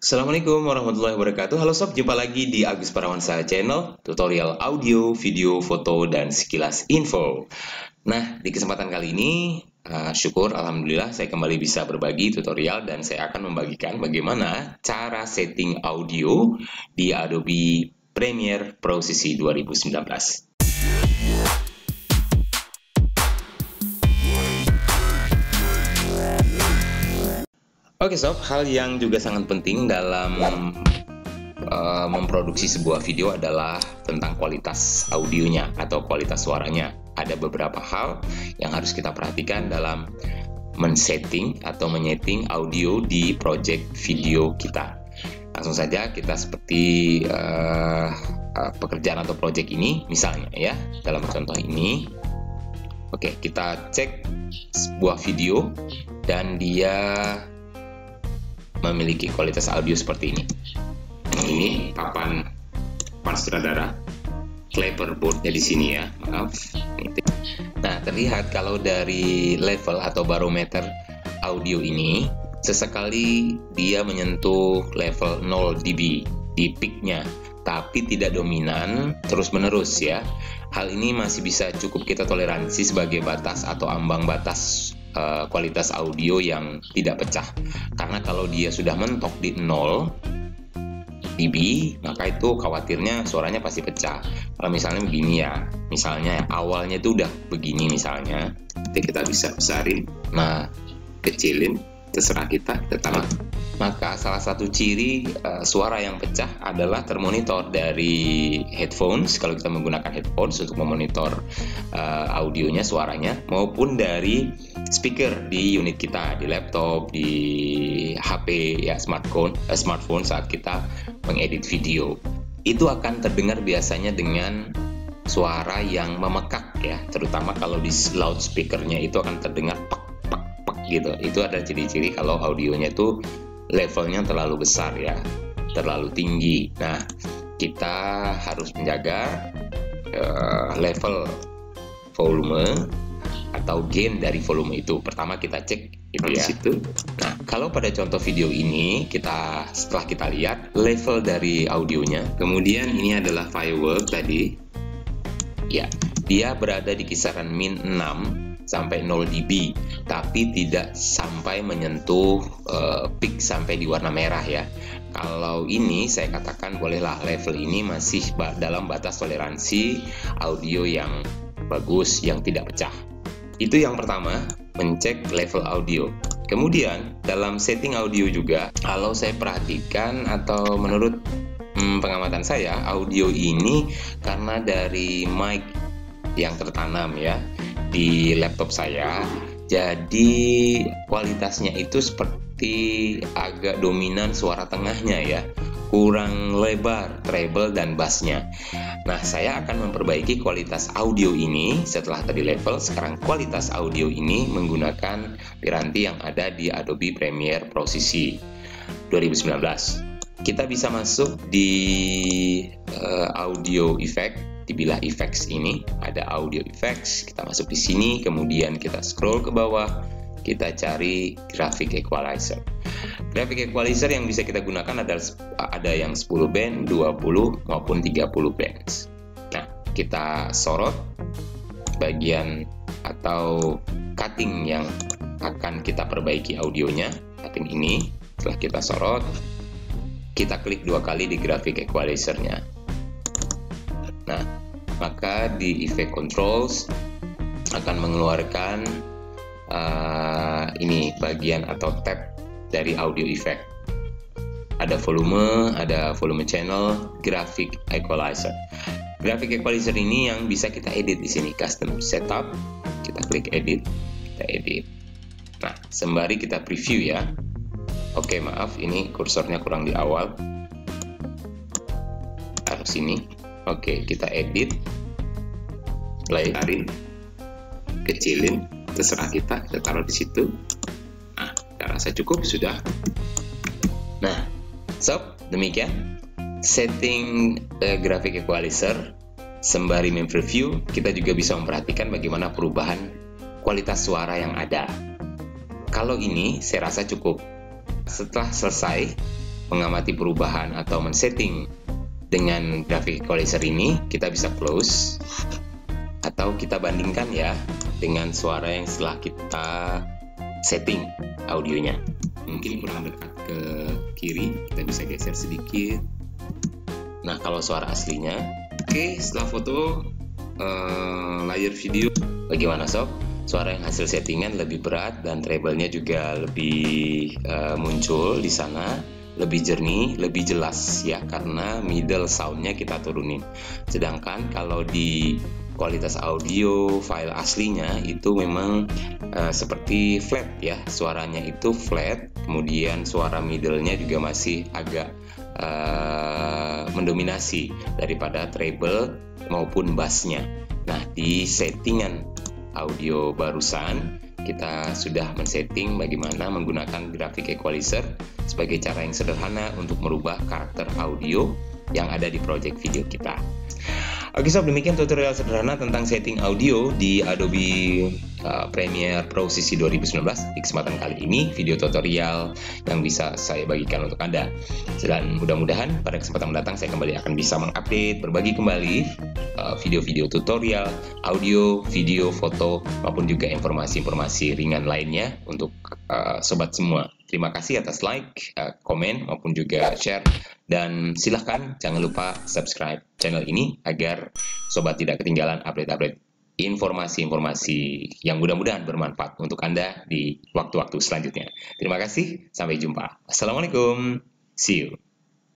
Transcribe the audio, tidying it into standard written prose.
Assalamualaikum warahmatullahi wabarakatuh. Halo sob, jumpa lagi di Agus Parawansa Channel, tutorial audio, video, foto, dan sekilas info. Nah, di kesempatan kali ini, syukur Alhamdulillah saya kembali bisa berbagi tutorial dan saya akan membagikan bagaimana cara setting audio di Adobe Premiere Pro CC 2019. Oke sob, hal yang juga sangat penting dalam memproduksi sebuah video adalah tentang kualitas audionya atau kualitas suaranya. Ada beberapa hal yang harus kita perhatikan dalam men-setting atau menyeting audio di project video kita. Langsung saja kita seperti pekerjaan atau project ini, misalnya ya, dalam contoh ini. Oke, kita cek sebuah video dan dia memiliki kualitas audio seperti ini. Ini papan sutradara, clapperboardnya di sini ya, maaf. Nah, terlihat kalau dari level atau barometer audio ini, sesekali dia menyentuh level 0 dB di peaknya, tapi tidak dominan terus-menerus ya. Hal ini masih bisa cukup kita toleransi sebagai batas atau ambang batas kualitas audio yang tidak pecah. Karena kalau dia sudah mentok di 0 dB, maka itu khawatirnya suaranya pasti pecah. Kalau misalnya begini ya, misalnya awalnya itu udah begini misalnya, nanti kita bisa besarin, nah kecilin, terserah kita tambah. Maka salah satu ciri suara yang pecah adalah termonitor dari headphones, kalau kita menggunakan headphones untuk memonitor audionya, suaranya, maupun dari speaker di unit kita, di laptop, di HP, ya smartphone saat kita mengedit video. Itu akan terdengar biasanya dengan suara yang memekak ya, terutama kalau di loudspeakernya itu akan terdengar pak gitu. Itu ada ciri-ciri kalau audionya itu levelnya terlalu besar ya, terlalu tinggi. Nah, kita harus menjaga level volume atau gain dari volume itu. Pertama kita cek itu ya. Situ. Nah, kalau pada contoh video ini setelah kita lihat level dari audionya, kemudian ini adalah firework tadi. Ya, dia berada di kisaran min 6 sampai 0 dB, tapi tidak sampai menyentuh peak sampai di warna merah ya. Kalau ini saya katakan bolehlah level ini masih dalam batas toleransi audio yang bagus, yang tidak pecah. Itu yang pertama, mencek level audio. Kemudian dalam setting audio juga, kalau saya perhatikan atau menurut pengamatan saya, audio ini karena dari mic yang tertanam ya di laptop saya, jadi kualitasnya itu seperti agak dominan suara tengahnya ya, kurang lebar treble dan bassnya. Nah, saya akan memperbaiki kualitas audio ini setelah tadi level. Sekarang kualitas audio ini menggunakan piranti yang ada di Adobe Premiere Pro CC 2019. Kita bisa masuk di audio effect. Dibilah effects ini, ada audio effects, kita masuk di sini, kemudian kita scroll ke bawah, kita cari graphic equalizer. Graphic equalizer yang bisa kita gunakan ada yang 10 band, 20 maupun 30 bands. Nah, kita sorot bagian atau cutting yang akan kita perbaiki audionya, cutting ini. Setelah kita sorot, kita klik 2 kali di graphic equalizer-nya. Nah, maka di effect controls akan mengeluarkan ini bagian atau tab dari audio effect. Ada volume channel, graphic equalizer. Graphic equalizer ini yang bisa kita edit di sini, custom setup. Kita klik edit, kita edit. Nah, sembari kita preview ya. Oke, maaf, ini kursornya kurang di awal. Taruh sini. Oke, kita edit, lebarin, kecilin, terserah kita taruh di situ. Nah, kita rasa cukup sudah. Nah, sob, demikian setting graphic equalizer. Sembari mempreview, kita juga bisa memperhatikan bagaimana perubahan kualitas suara yang ada. Kalau ini, saya rasa cukup. Setelah selesai, mengamati perubahan atau men-setting dengan graphic equalizer ini, kita bisa close atau kita bandingkan ya dengan suara yang setelah kita setting audionya. Mungkin kurang dekat ke kiri, kita bisa geser sedikit. Nah, kalau suara aslinya, oke, setelah foto layar video, bagaimana sob? Suara yang hasil settingan lebih berat dan treble-nya juga lebih muncul di sana, lebih jernih, lebih jelas ya, karena middle sound-nya kita turunin. Sedangkan kalau di kualitas audio file aslinya itu memang seperti flat ya, suaranya itu flat, kemudian suara middle-nya juga masih agak mendominasi daripada treble maupun bass-nya. Nah, di settingan audio barusan kita sudah men-setting bagaimana menggunakan graphic equalizer sebagai cara yang sederhana untuk merubah karakter audio yang ada di project video kita. Oke sob, demikian tutorial sederhana tentang setting audio di Adobe Premiere Pro CC 2019. Di kesempatan kali ini, video tutorial yang bisa saya bagikan untuk Anda. Dan mudah-mudahan pada kesempatan mendatang saya kembali akan bisa mengupdate, berbagi kembali video-video tutorial, audio, video, foto, maupun juga informasi-informasi ringan lainnya untuk sobat semua. Terima kasih atas like, komen, maupun juga share. Dan silahkan jangan lupa subscribe channel ini agar sobat tidak ketinggalan update-update informasi-informasi yang mudah-mudahan bermanfaat untuk Anda di waktu-waktu selanjutnya. Terima kasih, sampai jumpa. Assalamualaikum, see you.